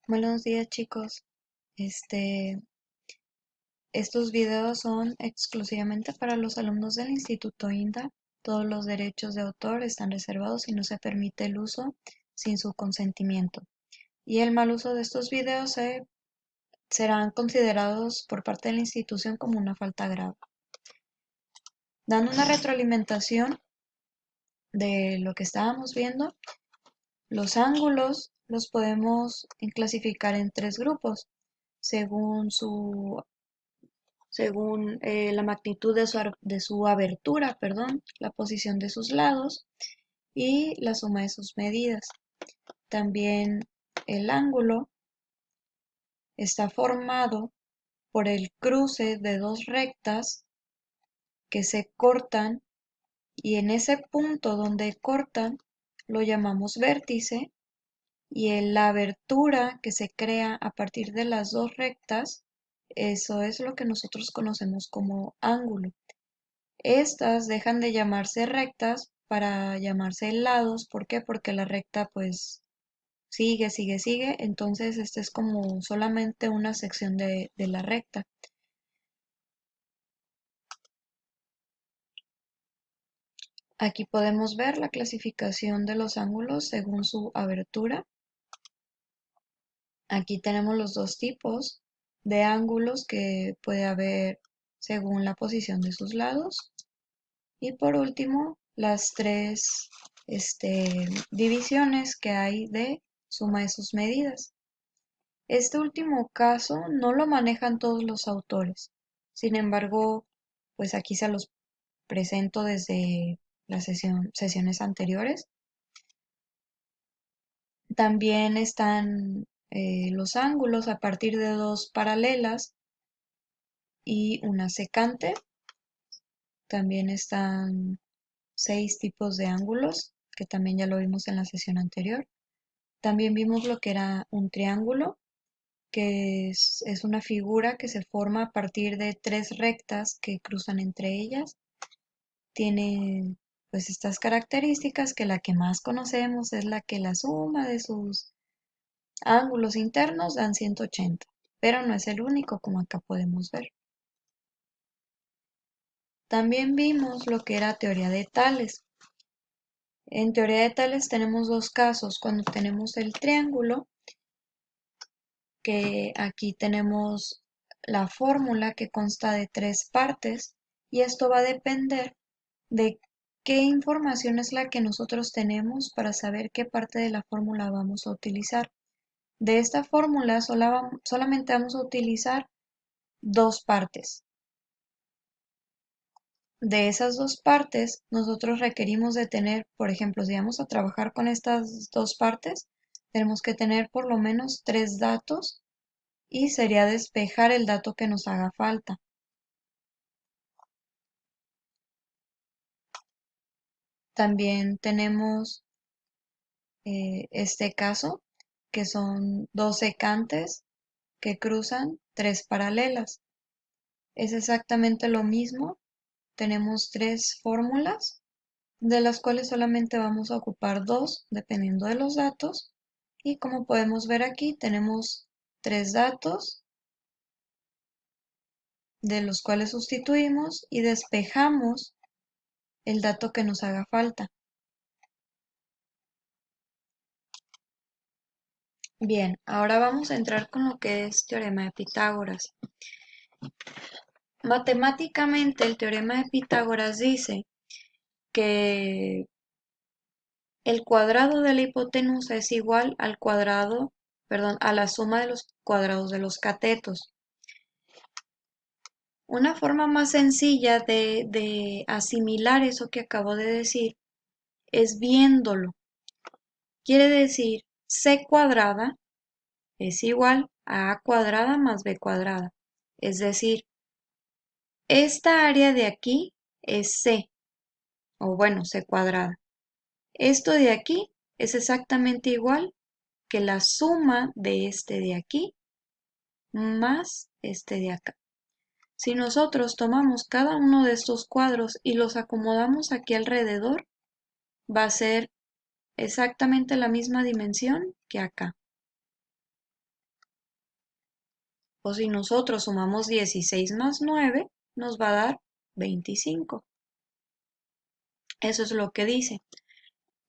Buenos días, chicos. Este, estos videos son exclusivamente para los alumnos del Instituto INDA. Todos los derechos de autor están reservados y no se permite el uso sin su consentimiento. Y el mal uso de estos videos serán considerados por parte de la institución como una falta grave. Dando una retroalimentación de lo que estábamos viendo, los ángulos los podemos clasificar en tres grupos según la magnitud de su abertura, perdón, la posición de sus lados y la suma de sus medidas. También el ángulo está formado por el cruce de dos rectas que se cortan y en ese punto donde cortan lo llamamos vértice y en la abertura que se crea a partir de las dos rectas, eso es lo que nosotros conocemos como ángulo. Estas dejan de llamarse rectas para llamarse lados. ¿Por qué? Porque la recta pues sigue, sigue, sigue. Entonces esta es como solamente una sección de la recta. Aquí podemos ver la clasificación de los ángulos según su abertura. Aquí tenemos los dos tipos de ángulos que puede haber según la posición de sus lados. Y por último, las tres divisiones que hay de suma de sus medidas. Este último caso no lo manejan todos los autores. Sin embargo, pues aquí se los presento desde las sesiones anteriores. También están los ángulos a partir de dos paralelas y una secante. También están 6 tipos de ángulos, que también ya lo vimos en la sesión anterior. También vimos lo que era un triángulo, que es una figura que se forma a partir de tres rectas que cruzan entre ellas. Tiene pues estas características, que la que más conocemos es la que la suma de sus ángulos internos dan 180, pero no es el único, como acá podemos ver. También vimos lo que era teoría de Tales. En teoría de Tales tenemos dos casos. Cuando tenemos el triángulo, que aquí tenemos la fórmula que consta de tres partes y esto va a depender de qué información es la que nosotros tenemos para saber qué parte de la fórmula vamos a utilizar. De esta fórmula solamente vamos a utilizar dos partes. De esas dos partes, nosotros requerimos de tener, por ejemplo, si vamos a trabajar con estas dos partes, tenemos que tener por lo menos tres datos y sería despejar el dato que nos haga falta. También tenemos este caso, que son dos secantes que cruzan tres paralelas. Es exactamente lo mismo. Tenemos tres fórmulas, de las cuales solamente vamos a ocupar dos, dependiendo de los datos. Y como podemos ver aquí, tenemos tres datos, de los cuales sustituimos y despejamos el dato que nos haga falta. Bien, ahora vamos a entrar con lo que es teorema de Pitágoras. Matemáticamente, el teorema de Pitágoras dice que el cuadrado de la hipotenusa es igual al cuadrado, perdón, a la suma de los cuadrados de los catetos. Una forma más sencilla de asimilar eso que acabo de decir es viéndolo. Quiere decir, c cuadrada es igual a cuadrada más b cuadrada. Es decir, esta área de aquí es c, o bueno, c cuadrada. Esto de aquí es exactamente igual que la suma de este de aquí más este de acá. Si nosotros tomamos cada uno de estos cuadros y los acomodamos aquí alrededor, va a ser exactamente la misma dimensión que acá. O si nosotros sumamos 16 más 9, nos va a dar 25. Eso es lo que dice.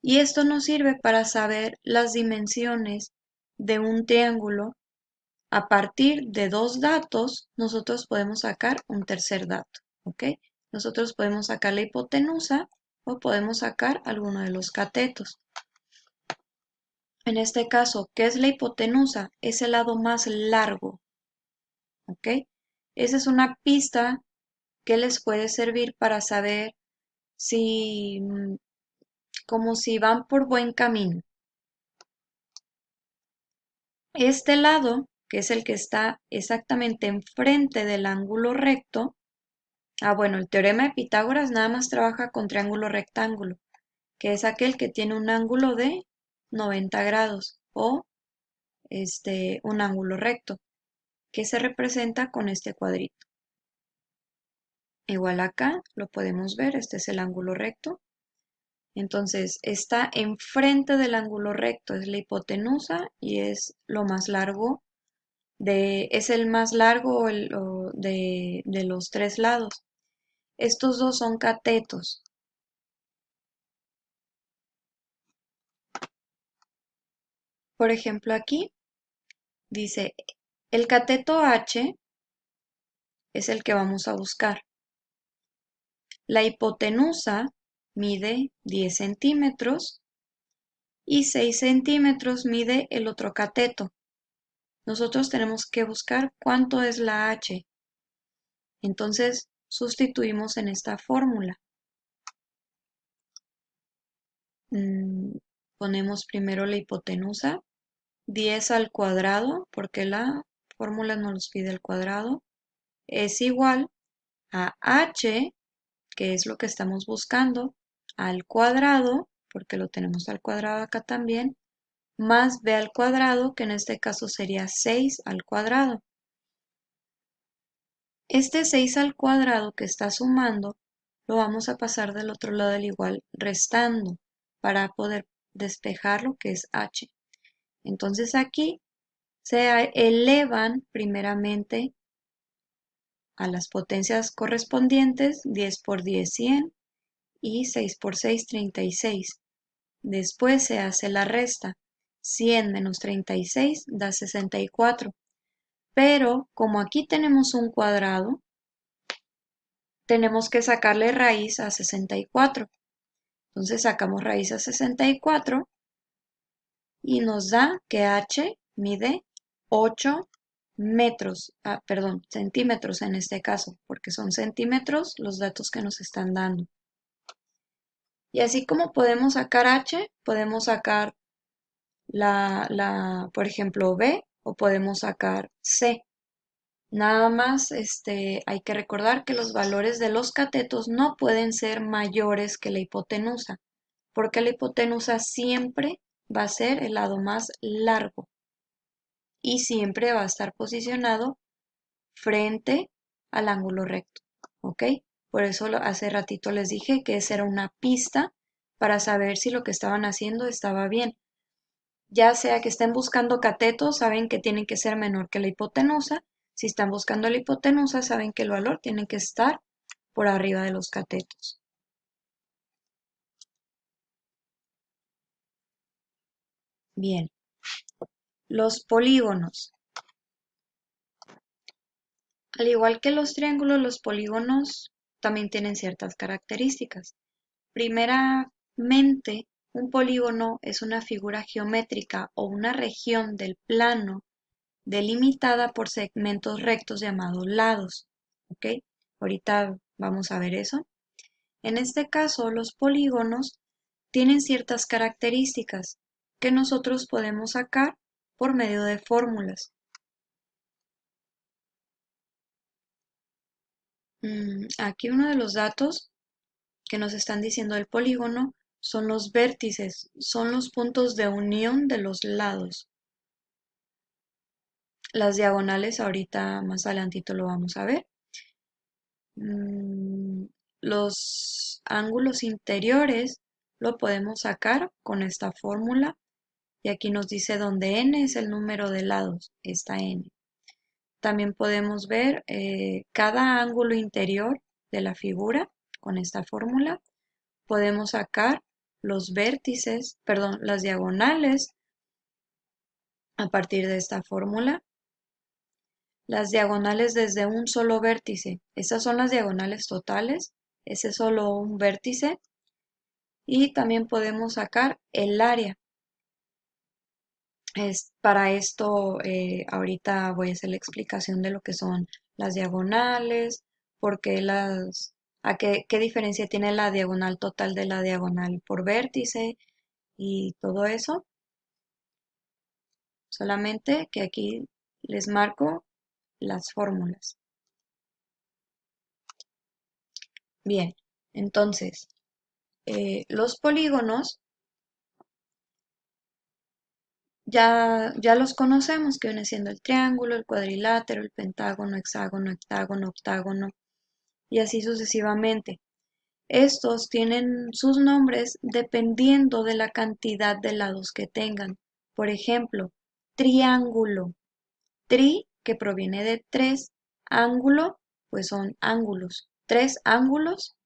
Y esto nos sirve para saber las dimensiones de un triángulo. A partir de dos datos, nosotros podemos sacar un tercer dato, ¿ok? Nosotros podemos sacar la hipotenusa o podemos sacar alguno de los catetos. En este caso, ¿qué es la hipotenusa? Es el lado más largo, ¿ok? Esa es una pista que les puede servir para saber si, como si van por buen camino. Este lado, que es el que está exactamente enfrente del ángulo recto, bueno, el teorema de Pitágoras nada más trabaja con triángulo rectángulo, que es aquel que tiene un ángulo de 90 grados o un ángulo recto, que se representa con este cuadrito. Igual acá lo podemos ver, este es el ángulo recto. Entonces está enfrente del ángulo recto, es la hipotenusa y es lo más largo es el más largo de los tres lados. Estos dos son catetos. Por ejemplo, aquí dice, el cateto H es el que vamos a buscar. La hipotenusa mide 10 centímetros y 6 centímetros mide el otro cateto. Nosotros tenemos que buscar cuánto es la H. Entonces, sustituimos en esta fórmula. Ponemos primero la hipotenusa, 10 al cuadrado, porque la fórmula nos los pide al cuadrado, es igual a h, que es lo que estamos buscando, al cuadrado, porque lo tenemos al cuadrado acá también, más b al cuadrado, que en este caso sería 6 al cuadrado. Este 6 al cuadrado que está sumando, lo vamos a pasar del otro lado del igual restando, para poder despejar lo que es h. Entonces aquí se elevan primeramente a las potencias correspondientes, 10 por 10, 100 y 6 por 6, 36. Después se hace la resta, 100 menos 36 da 64. Pero como aquí tenemos un cuadrado, tenemos que sacarle raíz a 64. Entonces sacamos raíz a 64 y nos da que h mide 8 metros, perdón, centímetros en este caso, porque son centímetros los datos que nos están dando. Y así como podemos sacar h, podemos sacar por ejemplo, b o podemos sacar c. Nada más hay que recordar que los valores de los catetos no pueden ser mayores que la hipotenusa, porque la hipotenusa siempre va a ser el lado más largo y siempre va a estar posicionado frente al ángulo recto, ¿ok? Por eso hace ratito les dije que esa era una pista para saber si lo que estaban haciendo estaba bien. Ya sea que estén buscando catetos, saben que tienen que ser menor que la hipotenusa. Si están buscando la hipotenusa, saben que el valor tiene que estar por arriba de los catetos. Bien, los polígonos. Al igual que los triángulos, los polígonos también tienen ciertas características. Primeramente, un polígono es una figura geométrica o una región del plano delimitada por segmentos rectos llamados lados. ¿Ok? Ahorita vamos a ver eso. En este caso, los polígonos tienen ciertas características que nosotros podemos sacar por medio de fórmulas. Aquí uno de los datos que nos están diciendo el polígono son los vértices, son los puntos de unión de los lados. Las diagonales ahorita más adelantito lo vamos a ver. Los ángulos interiores lo podemos sacar con esta fórmula y aquí nos dice donde n es el número de lados, esta n. También podemos ver cada ángulo interior de la figura con esta fórmula. Podemos sacar los vértices, perdón, las diagonales a partir de esta fórmula. Las diagonales desde un solo vértice. Estas son las diagonales totales. Ese es solo un vértice. Y también podemos sacar el área. Para esto, ahorita voy a hacer la explicación de lo que son las diagonales, qué diferencia tiene la diagonal total de la diagonal por vértice y todo eso. Solamente que aquí les marco las fórmulas. Bien, entonces, los polígonos ya los conocemos, que viene siendo el triángulo, el cuadrilátero, el pentágono, hexágono, heptágono, octágono y así sucesivamente. Estos tienen sus nombres dependiendo de la cantidad de lados que tengan. Por ejemplo, triángulo, que proviene de tres, ángulo, pues son ángulos. Tres ángulos,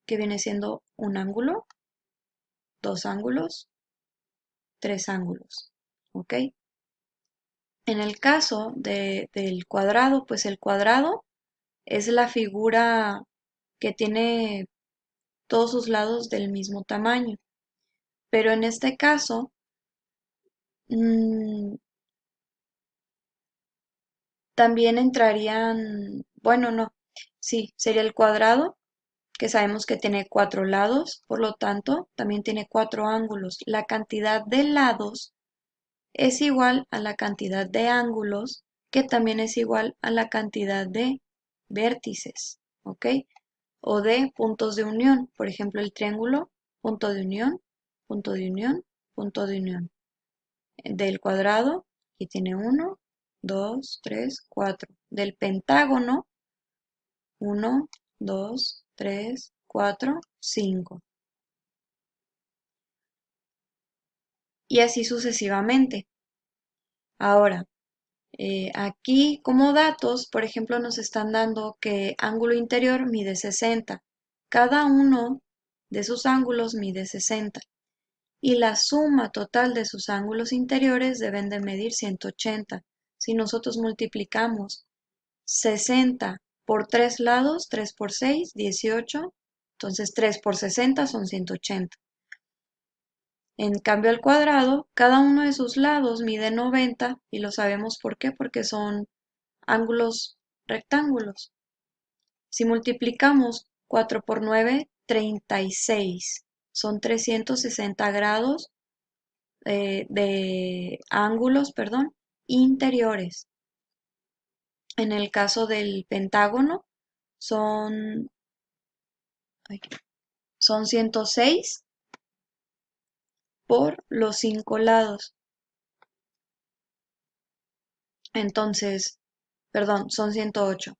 que viene siendo un ángulo, dos ángulos, tres ángulos. ¿Ok? En el caso del cuadrado, pues el cuadrado es la figura que tiene todos sus lados del mismo tamaño. Pero en este caso, mm, también entrarían, bueno, no, sí, sería el cuadrado, que sabemos que tiene cuatro lados, por lo tanto, también tiene cuatro ángulos. La cantidad de lados es igual a la cantidad de ángulos, que también es igual a la cantidad de vértices, ¿ok? O de puntos de unión. Por ejemplo, el triángulo, punto de unión, punto de unión, punto de unión. Del cuadrado, aquí tiene 1, 2, 3, 4. Del pentágono, 1, 2, 3, 4, 5. Y así sucesivamente. Ahora, aquí como datos, por ejemplo, nos están dando que ángulo interior mide 60. Cada uno de sus ángulos mide 60. Y la suma total de sus ángulos interiores deben de medir 180. Si nosotros multiplicamos 60 por 3 lados, 3 por 6, 18. Entonces 3 por 60 son 180. En cambio al cuadrado, cada uno de sus lados mide 90 y lo sabemos por qué, porque son ángulos rectángulos. Si multiplicamos 4 por 9, 36. Son 360 grados de ángulos, perdón, interiores. En el caso del pentágono son, son 106 por los 5 lados. Entonces, perdón, son 108.